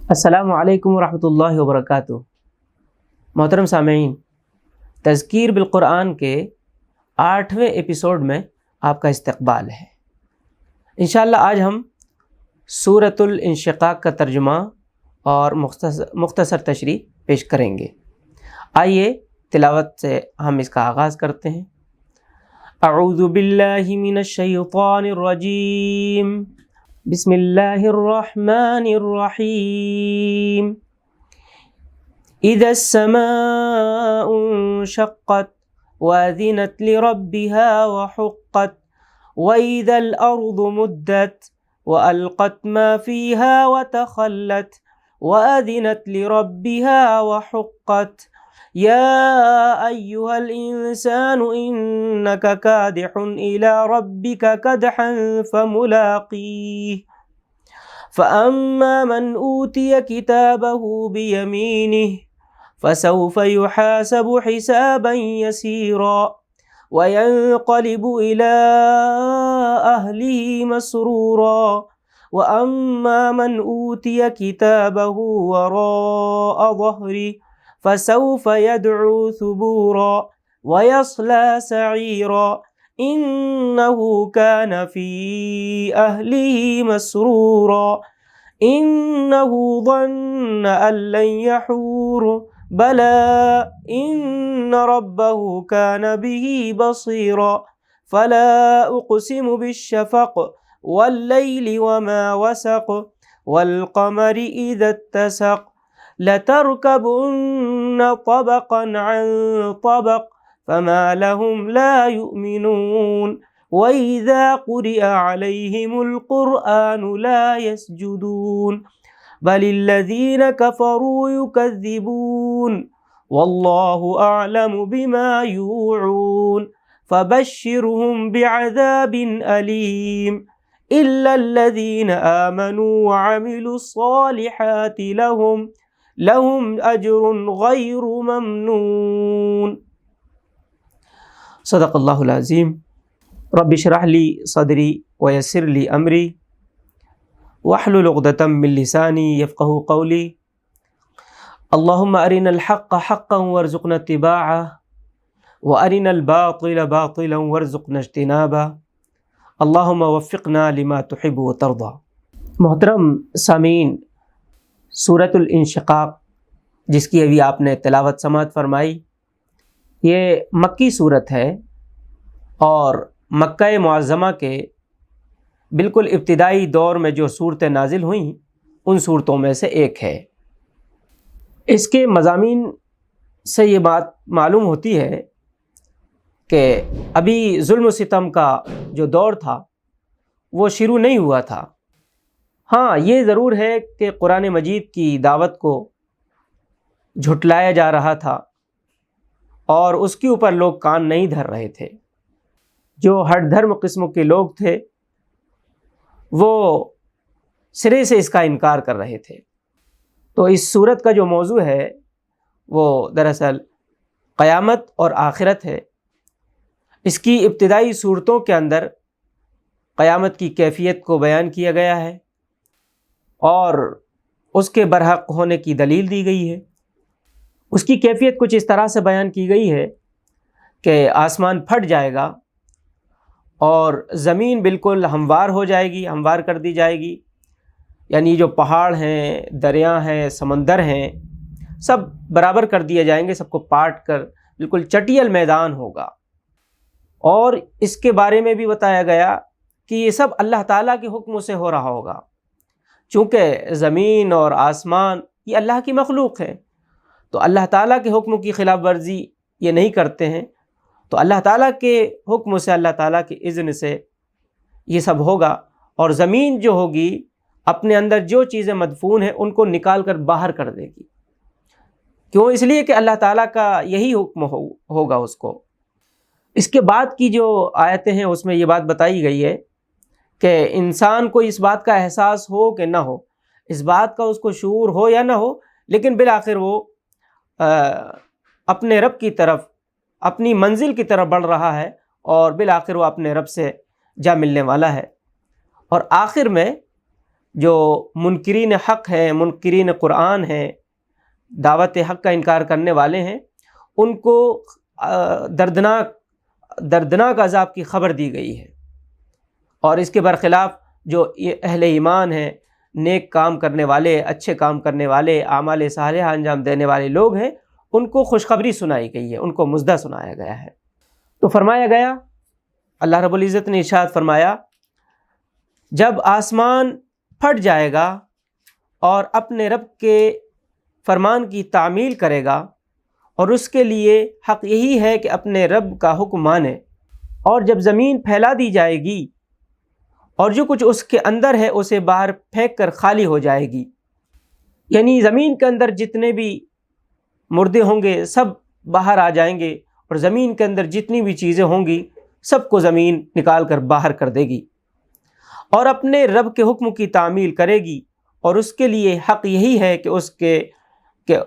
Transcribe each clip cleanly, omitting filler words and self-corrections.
السلام علیکم ورحمۃ اللہ وبرکاتہ۔ محترم سامعین، تذکیر بالقرآن کے 8ویں ایپیسوڈ میں آپ کا استقبال ہے۔ انشاءاللہ آج ہم سورۃ الانشقاق کا ترجمہ اور مختصر تشریح پیش کریں گے۔ آئیے تلاوت سے ہم اس کا آغاز کرتے ہیں۔ اعوذ باللہ من الشیطان الرجیم، بسم اللہ الرحمن الرحیم۔ اذا السماء انشقت واذنت لربها وحقت واذا الارض مدت والقت ما فيها وتخلت واذنت لربها وحقت يا أيها الإنسان إنك كادح إلى ربك كدحا فملاقيه فأما من أوتي كتابه بيمينه فسوف يحاسب حسابا يسيرا وينقلب إلى أهله مسرورا وأما من أوتي كتابه وراء ظهره فسوف يدعو ثبورا ويصلى سعيرا إنه كان في أهله مسرورا إنه ظن أن لن يحور بلى إن ربه كان به بصيرا فلا أقسم بالشفق والليل وما وسق والقمر إذا اتسق لتركبن طبقا عن طبق فما لهم لا يؤمنون وإذا قرئ عليهم القرآن لا يسجدون بل الذين كفروا يكذبون والله أعلم بما يوعون فبشرهم بعذاب أليم إلا الذين آمنوا وعملوا الصالحات لهم اجر غیر ممنون۔ صدق اللہ العظیم۔ رب اشرح لی صدری ویسر لی امری واحلل عقدۃ من لسانی یفقہوا قولی۔ اللہم ارنا الحق حقا وارزقنا اتباعہ وارنا الباطل باطلا وارزقنا اجتنابہ، اللہم وفقنا لما تحب وترضى۔ محترم سامعین، سورۃ الانشقاق جس کی ابھی آپ نے تلاوت سماعت فرمائی، یہ مکی صورت ہے اور مکہ معظمہ کے بالکل ابتدائی دور میں جو صورتیں نازل ہوئیں ان صورتوں میں سے ایک ہے۔ اس کے مضامین سے یہ بات معلوم ہوتی ہے کہ ابھی ظلم و ستم کا جو دور تھا وہ شروع نہیں ہوا تھا۔ ہاں، یہ ضرور ہے کہ قرآن مجید کی دعوت کو جھٹلایا جا رہا تھا اور اس کے اوپر لوگ کان نہیں دھر رہے تھے۔ جو ہر دھرم قسم کے لوگ تھے وہ سرے سے اس کا انکار کر رہے تھے۔ تو اس صورت کا جو موضوع ہے وہ دراصل قیامت اور آخرت ہے۔ اس کی ابتدائی صورتوں کے اندر قیامت کی کیفیت کو بیان کیا گیا ہے اور اس کے برحق ہونے کی دلیل دی گئی ہے۔ اس کی کیفیت کچھ اس طرح سے بیان کی گئی ہے کہ آسمان پھٹ جائے گا اور زمین بالکل ہموار ہو جائے گی، ہموار کر دی جائے گی، یعنی جو پہاڑ ہیں، دریا ہیں، سمندر ہیں، سب برابر کر دیے جائیں گے، سب کو پاٹ کر بالکل چٹیل میدان ہوگا۔ اور اس کے بارے میں بھی بتایا گیا کہ یہ سب اللہ تعالیٰ کے حکم سے ہو رہا ہوگا، چونکہ زمین اور آسمان یہ اللہ کی مخلوق ہے، تو اللہ تعالیٰ کے حکم کی خلاف ورزی یہ نہیں کرتے ہیں، تو اللہ تعالیٰ کے حکم سے، اللہ تعالیٰ کے اذن سے یہ سب ہوگا۔ اور زمین جو ہوگی اپنے اندر جو چیزیں مدفون ہیں ان کو نکال کر باہر کر دے گی۔ کیوں؟ اس لیے کہ اللہ تعالیٰ کا یہی حکم ہوگا اس کو۔ اس کے بعد کی جو آیتیں ہیں اس میں یہ بات بتائی گئی ہے کہ انسان کو اس بات کا احساس ہو کہ نہ ہو، اس بات کا اس کو شعور ہو یا نہ ہو، لیکن بالآخر وہ اپنے رب کی طرف، اپنی منزل کی طرف بڑھ رہا ہے اور بالآخر وہ اپنے رب سے جا ملنے والا ہے۔ اور آخر میں جو منکرین حق ہیں، منکرین قرآن ہیں، دعوت حق کا انکار کرنے والے ہیں، ان کو دردناک عذاب کی خبر دی گئی ہے، اور اس کے برخلاف جو اہل ایمان ہیں، نیک کام کرنے والے، اچھے کام کرنے والے، اعمال صالحہ انجام دینے والے لوگ ہیں، ان کو خوشخبری سنائی گئی ہے، ان کو مژدہ سنایا گیا ہے۔ تو فرمایا گیا، اللہ رب العزت نے ارشاد فرمایا، جب آسمان پھٹ جائے گا اور اپنے رب کے فرمان کی تعمیل کرے گا، اور اس کے لیے حق یہی ہے کہ اپنے رب کا حکم مانے، اور جب زمین پھیلا دی جائے گی اور جو کچھ اس کے اندر ہے اسے باہر پھینک کر خالی ہو جائے گی، یعنی زمین کے اندر جتنے بھی مردے ہوں گے سب باہر آ جائیں گے، اور زمین کے اندر جتنی بھی چیزیں ہوں گی سب کو زمین نکال کر باہر کر دے گی، اور اپنے رب کے حکم کی تعمیل کرے گی، اور اس کے لیے حق یہی ہے کہ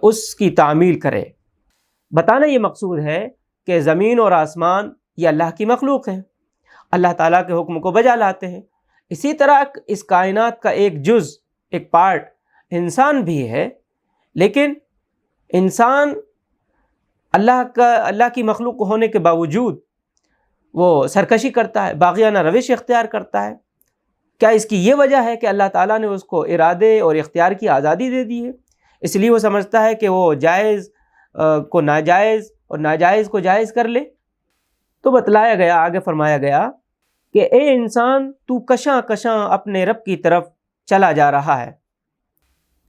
اس کی تعمیل کرے۔ بتانا یہ مقصود ہے کہ زمین اور آسمان یہ اللہ کی مخلوق ہیں، اللہ تعالیٰ کے حکم کو بجا لاتے ہیں۔ اسی طرح اس کائنات کا ایک جز، ایک پارٹ انسان بھی ہے، لیکن انسان اللہ کی مخلوق ہونے کے باوجود وہ سرکشی کرتا ہے، باغیانہ روش اختیار کرتا ہے۔ کیا اس کی یہ وجہ ہے کہ اللہ تعالیٰ نے اس کو ارادے اور اختیار کی آزادی دے دی ہے، اس لیے وہ سمجھتا ہے کہ وہ جائز کو ناجائز اور ناجائز کو جائز کر لے؟ تو بتلایا گیا، آگے فرمایا گیا کہ اے انسان، تو کشاں کشاں اپنے رب کی طرف چلا جا رہا ہے،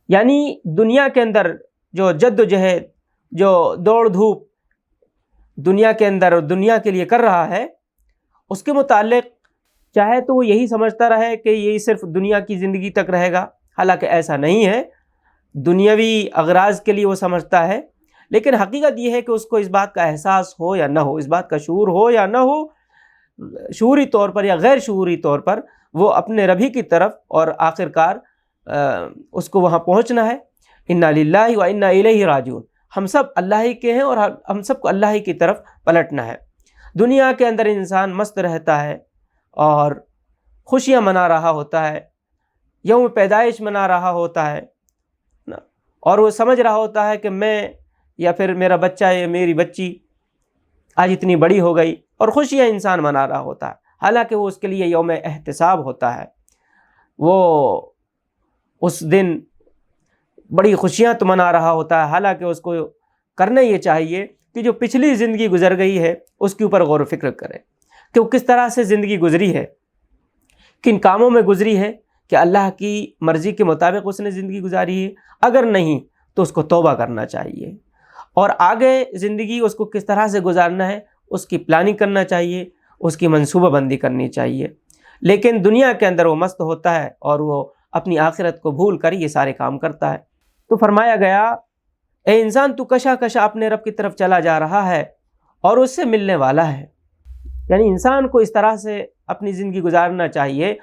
یعنی دنیا کے اندر جو جد و جہد، جو دوڑ دھوپ دنیا کے اندر اور دنیا کے لیے کر رہا ہے، اس کے متعلق چاہے تو وہ یہی سمجھتا رہے کہ یہی صرف دنیا کی زندگی تک رہے گا، حالانکہ ایسا نہیں ہے، دنیاوی اغراض کے لیے وہ سمجھتا ہے، لیکن حقیقت یہ ہے کہ اس کو اس بات کا احساس ہو یا نہ ہو، اس بات کا شعور ہو یا نہ ہو، شعوری طور پر یا غیر شعوری طور پر وہ اپنے ربی کی طرف، اور آخر کار اس کو وہاں پہنچنا ہے۔ انا للہ و انا الیہ راجعون، ہم سب اللہ ہی کے ہیں اور ہم سب کو اللہ ہی کی طرف پلٹنا ہے۔ دنیا کے اندر انسان مست رہتا ہے اور خوشیاں منا رہا ہوتا ہے، یوم پیدائش منا رہا ہوتا ہے، اور وہ سمجھ رہا ہوتا ہے کہ میں یا پھر میرا بچہ یا میری بچی آج اتنی بڑی ہو گئی، اور خوشیاں انسان منا رہا ہوتا ہے، حالانکہ وہ اس کے لیے یوم احتساب ہوتا ہے۔ وہ اس دن بڑی خوشیاں تو منا رہا ہوتا ہے، حالانکہ اس کو کرنا یہ چاہیے کہ جو پچھلی زندگی گزر گئی ہے اس کے اوپر غور و فکر کرے کہ وہ کس طرح سے زندگی گزری ہے، کن کاموں میں گزری ہے، کہ اللہ کی مرضی کے مطابق اس نے زندگی گزاری ہے، اگر نہیں تو اس کو توبہ کرنا چاہیے، اور آگے زندگی اس کو کس طرح سے گزارنا ہے اس کی پلاننگ کرنا چاہیے، اس کی منصوبہ بندی کرنی چاہیے۔ لیکن دنیا کے اندر وہ مست ہوتا ہے اور وہ اپنی آخرت کو بھول کر یہ سارے کام کرتا ہے۔ تو فرمایا گیا، اے انسان، تو کشا کشا اپنے رب کی طرف چلا جا رہا ہے اور اس سے ملنے والا ہے، یعنی انسان کو اس طرح سے اپنی زندگی گزارنا چاہیے،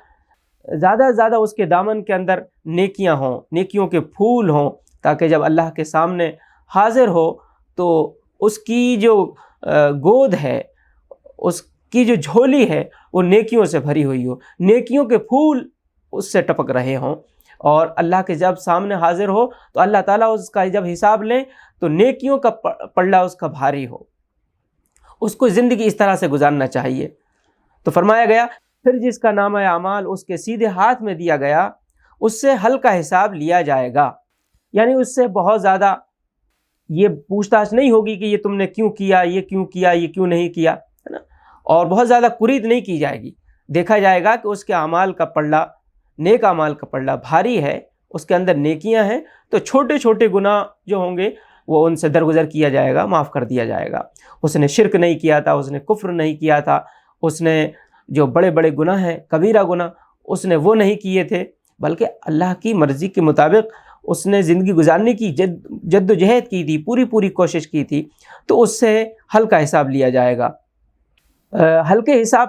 زیادہ سے زیادہ اس کے دامن کے اندر نیکیاں ہوں، نیکیوں کے پھول ہوں، تاکہ جب اللہ کے سامنے حاضر ہو تو اس کی جو گود ہے، اس کی جو جھولی ہے وہ نیکیوں سے بھری ہوئی ہو، نیکیوں کے پھول اس سے ٹپک رہے ہوں، اور اللہ کے جب سامنے حاضر ہو تو اللہ تعالیٰ اس کا جب حساب لیں تو نیکیوں کا پلڑا اس کا بھاری ہو، اس کو زندگی اس طرح سے گزارنا چاہیے۔ تو فرمایا گیا، پھر جس کا نامہ اعمال اس کے سیدھے ہاتھ میں دیا گیا اس سے ہلکا حساب لیا جائے گا، یعنی اس سے بہت زیادہ یہ پوچھ تاچھ نہیں ہوگی کہ یہ تم نے کیوں کیا، یہ کیوں کیا، یہ کیوں نہیں کیا، ہے نا، اور بہت زیادہ قرید نہیں کی جائے گی۔ دیکھا جائے گا کہ اس کے اعمال کا پلڑا، نیک اعمال کا پلڑا بھاری ہے، اس کے اندر نیکیاں ہیں، تو چھوٹے چھوٹے گناہ جو ہوں گے وہ ان سے درگزر کیا جائے گا، معاف کر دیا جائے گا۔ اس نے شرک نہیں کیا تھا، اس نے کفر نہیں کیا تھا، اس نے جو بڑے بڑے گناہ ہیں، کبیرہ گناہ، اس نے وہ نہیں کیے تھے، بلکہ اللہ کی مرضی کے مطابق اس نے زندگی گزارنے کی جد و جہد کی تھی، پوری کوشش کی تھی، تو اس سے ہلکا حساب لیا جائے گا۔ ہلکے حساب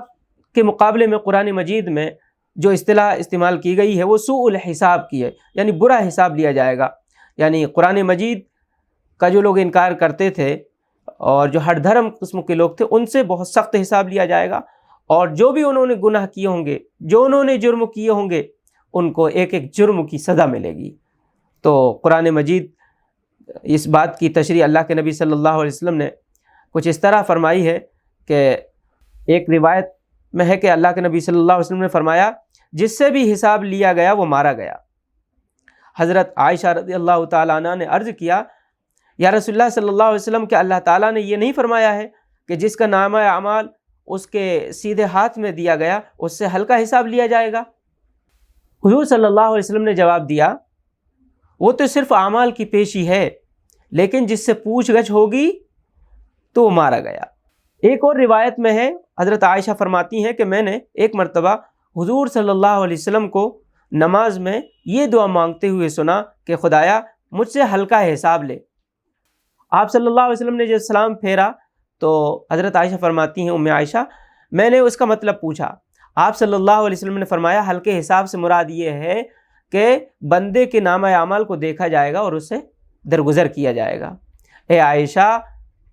کے مقابلے میں قرآن مجید میں جو اصطلاح استعمال کی گئی ہے وہ سوء الحساب کی ہے، یعنی برا حساب لیا جائے گا۔ یعنی قرآن مجید کا جو لوگ انکار کرتے تھے اور جو ہر دھرم قسم کے لوگ تھے، ان سے بہت سخت حساب لیا جائے گا، اور جو بھی انہوں نے گناہ کیے ہوں گے، جو انہوں نے جرم کیے ہوں گے، ان کو ایک ایک جرم کی سزا ملے گی۔ تو قرآن مجید اس بات کی تشریح اللہ کے نبی صلی اللہ علیہ وسلم نے کچھ اس طرح فرمائی ہے کہ ایک روایت میں ہے کہ اللہ کے نبی صلی اللہ علیہ وسلم نے فرمایا جس سے بھی حساب لیا گیا وہ مارا گیا۔ حضرت عائشہ رضی اللہ تعالیٰ عنہ نے عرض کیا یا رسول اللہ صلی اللہ علیہ وسلم کہ اللہ تعالیٰ نے یہ نہیں فرمایا ہے کہ جس کا نامہ اعمال اس کے سیدھے ہاتھ میں دیا گیا اس سے ہلکا حساب لیا جائے گا؟ حضور صلی اللہ علیہ وسلم نے جواب دیا وہ تو صرف اعمال کی پیشی ہے، لیکن جس سے پوچھ گچھ ہوگی تو وہ مارا گیا۔ ایک اور روایت میں ہے، حضرت عائشہ فرماتی ہیں کہ میں نے ایک مرتبہ حضور صلی اللہ علیہ وسلم کو نماز میں یہ دعا مانگتے ہوئے سنا کہ خدایا مجھ سے ہلکا حساب لے۔ آپ صلی اللہ علیہ وسلم نے جب سلام پھیرا تو حضرت عائشہ فرماتی ہیں ام عائشہ میں نے اس کا مطلب پوچھا، آپ صلی اللہ علیہ وسلم نے فرمایا ہلکے حساب سے مراد یہ ہے کہ بندے کے نامہ اعمال کو دیکھا جائے گا اور اس سے درگزر کیا جائے گا۔ اے عائشہ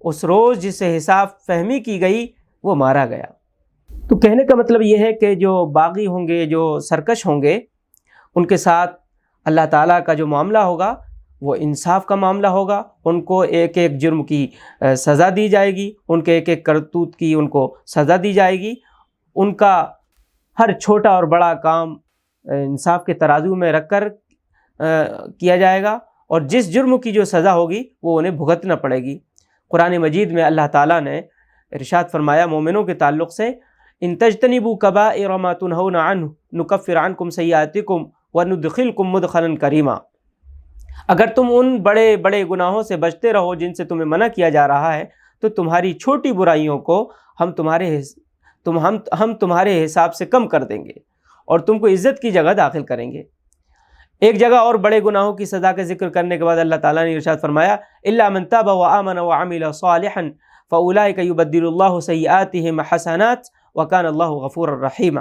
اس روز جس سے حساب فہمی کی گئی وہ مارا گیا۔ تو کہنے کا مطلب یہ ہے کہ جو باغی ہوں گے، جو سرکش ہوں گے، ان کے ساتھ اللہ تعالیٰ کا جو معاملہ ہوگا وہ انصاف کا معاملہ ہوگا۔ ان کو ایک ایک جرم کی سزا دی جائے گی، ان کے ایک ایک کرتوت کی ان کو سزا دی جائے گی۔ ان کا ہر چھوٹا اور بڑا کام انصاف کے ترازو میں رکھ کر کیا جائے گا، اور جس جرم کی جو سزا ہوگی وہ انہیں بھگتنا پڑے گی۔ قرآن مجید میں اللہ تعالیٰ نے ارشاد فرمایا مومنوں کے تعلق سے ان تجتنبوا کبائر ما تنہون عنہ نکفر عنکم سیئاتکم وندخلکم مدخلا کریما، اگر تم ان بڑے بڑے گناہوں سے بچتے رہو جن سے تمہیں منع کیا جا رہا ہے تو تمہاری چھوٹی برائیوں کو ہم تمہارے حساب سے کم کر دیں گے اور تم کو عزت کی جگہ داخل کریں گے۔ ایک جگہ اور بڑے گناہوں کی سزا کا ذکر کرنے کے بعد اللہ تعالیٰ نے ارشاد فرمایا الا من تاب وآمن وعمل صالحا فاولئک یبدل اللہ سیئاتہم حسنات وکان اللہ غفورا رحیما۔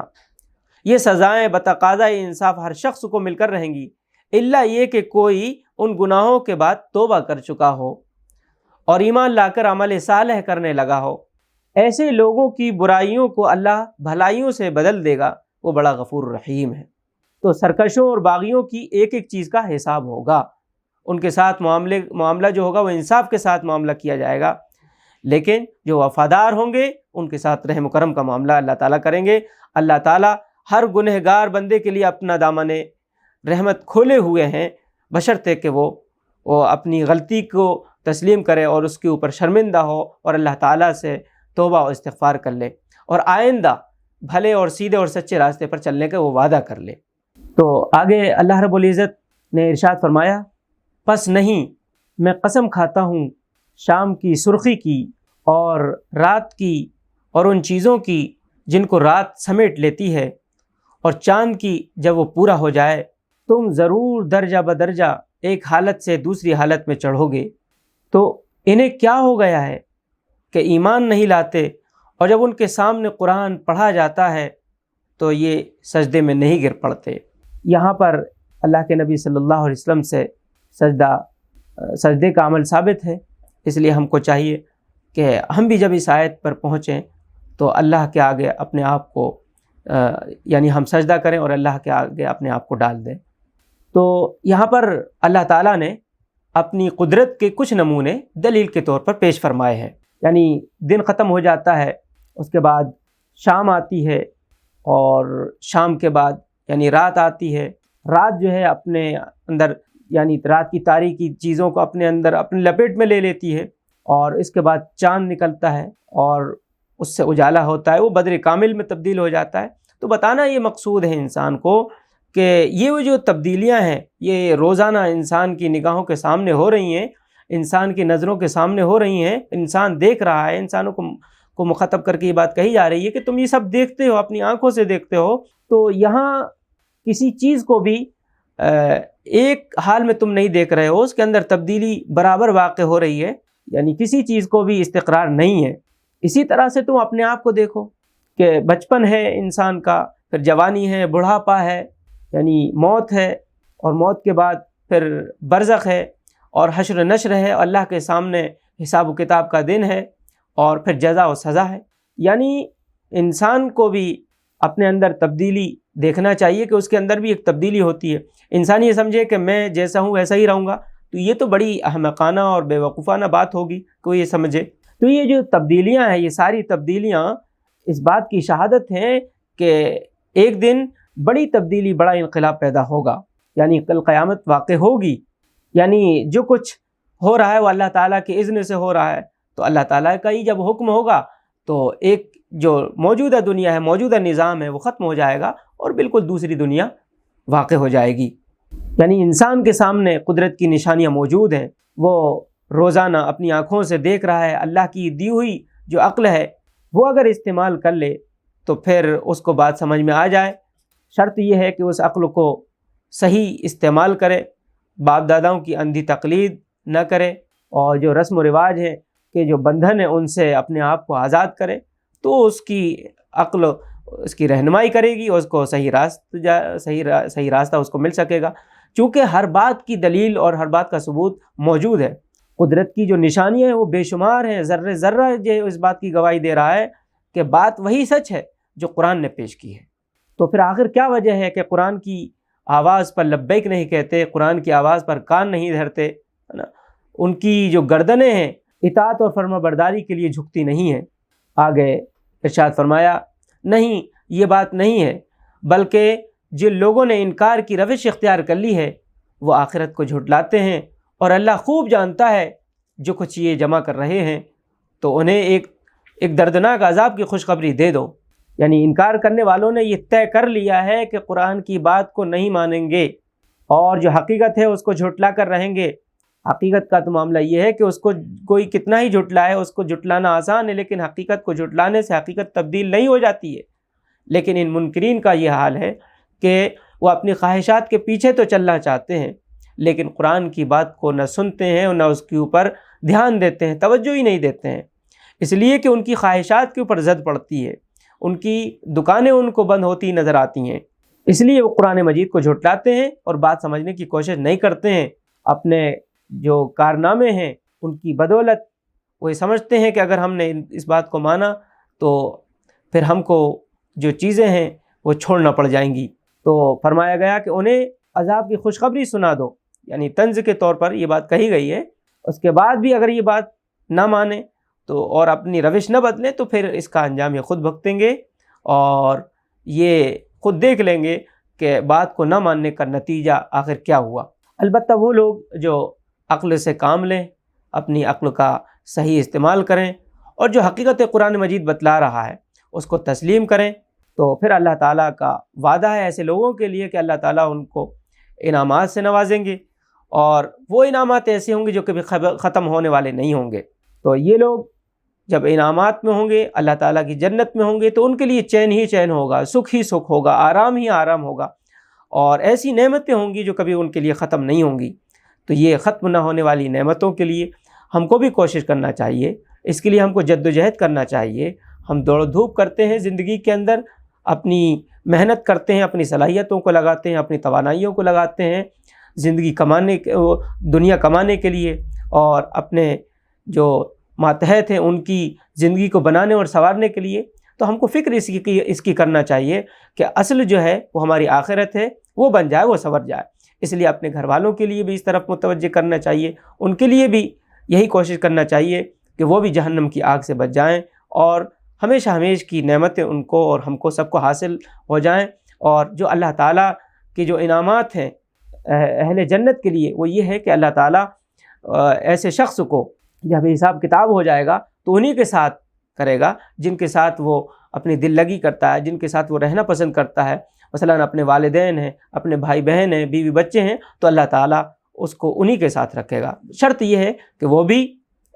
یہ سزائیں بتقاضۂ انصاف ہر شخص کو مل کر رہیں گی الا یہ کہ کوئی ان گناہوں کے بعد توبہ کر چکا ہو اور ایمان لا کر عمل صالح کرنے لگا ہو، ایسے لوگوں کی برائیوں کو اللہ بھلائیوں سے بدل دے گا، وہ بڑا غفور رحیم ہے۔ تو سرکشوں اور باغیوں کی ایک ایک چیز کا حساب ہوگا، ان کے ساتھ معاملہ جو ہوگا وہ انصاف کے ساتھ معاملہ کیا جائے گا، لیکن جو وفادار ہوں گے ان کے ساتھ رحم و کرم کا معاملہ اللہ تعالیٰ کریں گے۔ اللہ تعالیٰ ہر گنہگار بندے کے لیے اپنا دامن رحمت کھولے ہوئے ہیں، بشرطے کہ وہ اپنی غلطی کو تسلیم کرے اور اس کے اوپر شرمندہ ہو اور اللہ تعالیٰ سے توبہ و استغفار کر لے اور آئندہ بھلے اور سیدھے اور سچے راستے پر چلنے کا وہ وعدہ کر لے۔ تو آگے اللہ رب العزت نے ارشاد فرمایا پس نہیں میں قسم کھاتا ہوں شام کی سرخی کی اور رات کی اور ان چیزوں کی جن کو رات سمیٹ لیتی ہے، اور چاند کی جب وہ پورا ہو جائے تم ضرور درجہ بدرجہ ایک حالت سے دوسری حالت میں چڑھو گے۔ تو انہیں کیا ہو گیا ہے کہ ایمان نہیں لاتے، اور جب ان کے سامنے قرآن پڑھا جاتا ہے تو یہ سجدے میں نہیں گر پڑتے۔ یہاں پر اللہ کے نبی صلی اللہ علیہ وسلم سے سجدے کا عمل ثابت ہے، اس لیے ہم کو چاہیے کہ ہم بھی جب اس آیت پر پہنچیں تو اللہ کے آگے اپنے آپ کو یعنی ہم سجدہ کریں اور اللہ کے آگے اپنے آپ کو ڈال دیں۔ تو یہاں پر اللہ تعالیٰ نے اپنی قدرت کے کچھ نمونے دلیل کے طور پر پیش فرمائے ہیں، یعنی دن ختم ہو جاتا ہے، اس کے بعد شام آتی ہے، اور شام کے بعد یعنی رات آتی ہے، رات جو ہے اپنے اندر یعنی رات کی تاریکی چیزوں کو اپنے اندر اپنے لپیٹ میں لے لیتی ہے، اور اس کے بعد چاند نکلتا ہے اور اس سے اجالا ہوتا ہے، وہ بدر کامل میں تبدیل ہو جاتا ہے۔ تو بتانا یہ مقصود ہے انسان کو کہ یہ جو تبدیلیاں ہیں یہ روزانہ انسان کی نگاہوں کے سامنے ہو رہی ہیں، انسان کی نظروں کے سامنے ہو رہی ہیں، انسان دیکھ رہا ہے، انسانوں کو مخاطب کر کے یہ بات کہی جا رہی ہے کہ تم یہ سب دیکھتے ہو، اپنی آنکھوں سے دیکھتے ہو۔ تو یہاں کسی چیز کو بھی ایک حال میں تم نہیں دیکھ رہے ہو، اس کے اندر تبدیلی برابر واقع ہو رہی ہے، یعنی کسی چیز کو بھی استقرار نہیں ہے۔ اسی طرح سے تم اپنے آپ کو دیکھو کہ بچپن ہے انسان کا، پھر جوانی ہے، بڑھاپا ہے، یعنی موت ہے، اور موت کے بعد پھر برزخ ہے، اور حشر و نشر ہے، اللہ کے سامنے حساب و کتاب کا دن ہے، اور پھر جزا و سزا ہے۔ یعنی انسان کو بھی اپنے اندر تبدیلی دیکھنا چاہیے کہ اس کے اندر بھی ایک تبدیلی ہوتی ہے۔ انسان یہ سمجھے کہ میں جیسا ہوں ویسا ہی رہوں گا، تو یہ تو بڑی احمقانہ اور بے وقوفانہ بات ہوگی کوئی یہ سمجھے۔ تو یہ جو تبدیلیاں ہیں، یہ ساری تبدیلیاں اس بات کی شہادت ہیں کہ ایک دن بڑی تبدیلی، بڑا انقلاب پیدا ہوگا، یعنی کل قیامت واقع ہوگی۔ یعنی جو کچھ ہو رہا ہے وہ اللہ تعالیٰ کے اذن سے ہو رہا ہے، تو اللہ تعالیٰ کا ہی جب حکم ہوگا تو ایک جو موجودہ دنیا ہے، موجودہ نظام ہے، وہ ختم ہو جائے گا اور بالکل دوسری دنیا واقع ہو جائے گی۔ یعنی انسان کے سامنے قدرت کی نشانیاں موجود ہیں، وہ روزانہ اپنی آنکھوں سے دیکھ رہا ہے۔ اللہ کی دی ہوئی جو عقل ہے وہ اگر استعمال کر لے تو پھر اس کو بات سمجھ میں آ جائے۔ شرط یہ ہے کہ اس عقل کو صحیح استعمال کرے، باپ داداؤں کی اندھی تقلید نہ کرے، اور جو رسم و رواج ہیں کہ جو بندھن ہے ان سے اپنے آپ کو آزاد کرے، تو اس کی عقل اس کی رہنمائی کرے گی، اس کو صحیح راستہ اس کو مل سکے گا۔ چونکہ ہر بات کی دلیل اور ہر بات کا ثبوت موجود ہے، قدرت کی جو نشانیاں ہیں وہ بے شمار ہیں، ذرہ ذرہ جو اس بات کی گواہی دے رہا ہے کہ بات وہی سچ ہے جو قرآن نے پیش کی ہے۔ تو پھر آخر کیا وجہ ہے کہ قرآن کی آواز پر لبیک نہیں کہتے، قرآن کی آواز پر کان نہیں دھرتے، ہے نا؟ ان کی جو گردنیں ہیں اطاعت اور فرما برداری کے لیے جھکتی نہیں ہیں۔ آگے ارشاد فرمایا، نہیں یہ بات نہیں ہے، بلکہ جن لوگوں نے انکار کی روش اختیار کر لی ہے وہ آخرت کو جھٹلاتے ہیں، اور اللہ خوب جانتا ہے جو کچھ یہ جمع کر رہے ہیں، تو انہیں ایک دردناک عذاب کی خوشخبری دے دو۔ یعنی انکار کرنے والوں نے یہ طے کر لیا ہے کہ قرآن کی بات کو نہیں مانیں گے، اور جو حقیقت ہے اس کو جھٹلا کر رہیں گے۔ حقیقت کا تو معاملہ یہ ہے کہ اس کو کوئی کتنا ہی جھٹلائے، اس کو جھٹلانا آسان ہے، لیکن حقیقت کو جھٹلانے سے حقیقت تبدیل نہیں ہو جاتی ہے۔ لیکن ان منکرین کا یہ حال ہے کہ وہ اپنی خواہشات کے پیچھے تو چلنا چاہتے ہیں، لیکن قرآن کی بات کو نہ سنتے ہیں اور نہ اس کے اوپر دھیان دیتے ہیں، توجہ ہی نہیں دیتے ہیں، اس لیے کہ ان کی خواہشات کے اوپر زد پڑتی ہے، ان کی دکانیں ان کو بند ہوتی نظر آتی ہیں، اس لیے وہ قرآن مجید کو جھٹلاتے ہیں اور بات سمجھنے کی کوشش نہیں کرتے ہیں۔ اپنے جو کارنامے ہیں ان کی بدولت وہ یہ سمجھتے ہیں کہ اگر ہم نے اس بات کو مانا تو پھر ہم کو جو چیزیں ہیں وہ چھوڑنا پڑ جائیں گی۔ تو فرمایا گیا کہ انہیں عذاب کی خوشخبری سنا دو، یعنی طنز کے طور پر یہ بات کہی گئی ہے۔ اس کے بعد بھی اگر یہ بات نہ مانے تو اور اپنی روش نہ بدلیں تو پھر اس کا انجام یہ خود بھگتیں گے، اور یہ خود دیکھ لیں گے کہ بات کو نہ ماننے کا نتیجہ آخر کیا ہوا۔ البتہ وہ لوگ جو عقل سے کام لیں، اپنی عقل کا صحیح استعمال کریں، اور جو حقیقت قرآن مجید بتلا رہا ہے اس کو تسلیم کریں، تو پھر اللہ تعالیٰ کا وعدہ ہے ایسے لوگوں کے لیے کہ اللہ تعالیٰ ان کو انعامات سے نوازیں گے، اور وہ انعامات ایسے ہوں گے جو کبھی ختم ہونے والے نہیں ہوں گے۔ تو یہ لوگ جب انعامات میں ہوں گے، اللہ تعالیٰ کی جنت میں ہوں گے، تو ان کے لیے چین ہی چین ہوگا، سکھ ہی سکھ ہوگا، آرام ہی آرام ہوگا، اور ایسی نعمتیں ہوں گی جو کبھی ان کے لیے ختم نہیں ہوں گی۔ تو یہ ختم نہ ہونے والی نعمتوں کے لیے ہم کو بھی کوشش کرنا چاہیے، اس کے لیے ہم کو جد و جہد کرنا چاہیے۔ ہم دوڑ دھوپ کرتے ہیں زندگی کے اندر، اپنی محنت کرتے ہیں، اپنی صلاحیتوں کو لگاتے ہیں، اپنی توانائیوں کو لگاتے ہیں زندگی کمانے دنیا کمانے کے لیے، اور اپنے جو ماتحت ہیں ان کی زندگی کو بنانے اور سنوارنے کے لیے۔ تو ہم کو فکر اس کی کرنا چاہیے کہ اصل جو ہے وہ ہماری آخرت ہے، وہ بن جائے، وہ سنور جائے۔ اس لیے اپنے گھر والوں کے لیے بھی اس طرف متوجہ کرنا چاہیے، ان کے لیے بھی یہی کوشش کرنا چاہیے کہ وہ بھی جہنم کی آگ سے بچ جائیں، اور ہمیشہ ہمیشہ کی نعمتیں ان کو اور ہم کو سب کو حاصل ہو جائیں۔ اور جو اللہ تعالیٰ کی جو انعامات ہیں اہل جنت کے لیے، وہ یہ ہے کہ اللہ تعالیٰ ایسے شخص کو جب حساب کتاب ہو جائے گا تو انہی کے ساتھ کرے گا جن کے ساتھ وہ اپنی دل لگی کرتا ہے، جن کے ساتھ وہ رہنا پسند کرتا ہے۔ مثلاً اپنے والدین ہیں، اپنے بھائی بہن ہیں، بیوی بچے ہیں، تو اللہ تعالیٰ اس کو انہی کے ساتھ رکھے گا۔ شرط یہ ہے کہ وہ بھی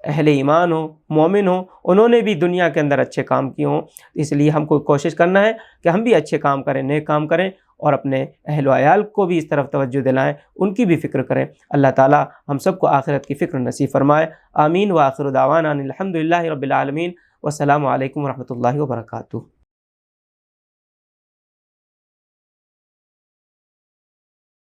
اہل ایمان ہوں، مومن ہوں، انہوں نے بھی دنیا کے اندر اچھے کام کیے ہوں۔ اس لیے ہم کو کوشش کرنا ہے کہ ہم بھی اچھے کام کریں، نیک کام کریں، اور اپنے اہل و عیال کو بھی اس طرف توجہ دلائیں، ان کی بھی فکر کریں۔ اللہ تعالیٰ ہم سب کو آخرت کی فکر نصیب فرمائے۔ آمین۔ وآخر دعوانا الحمد للہ رب العالمین، والسلام علیکم ورحمۃ اللہ وبرکاتہ۔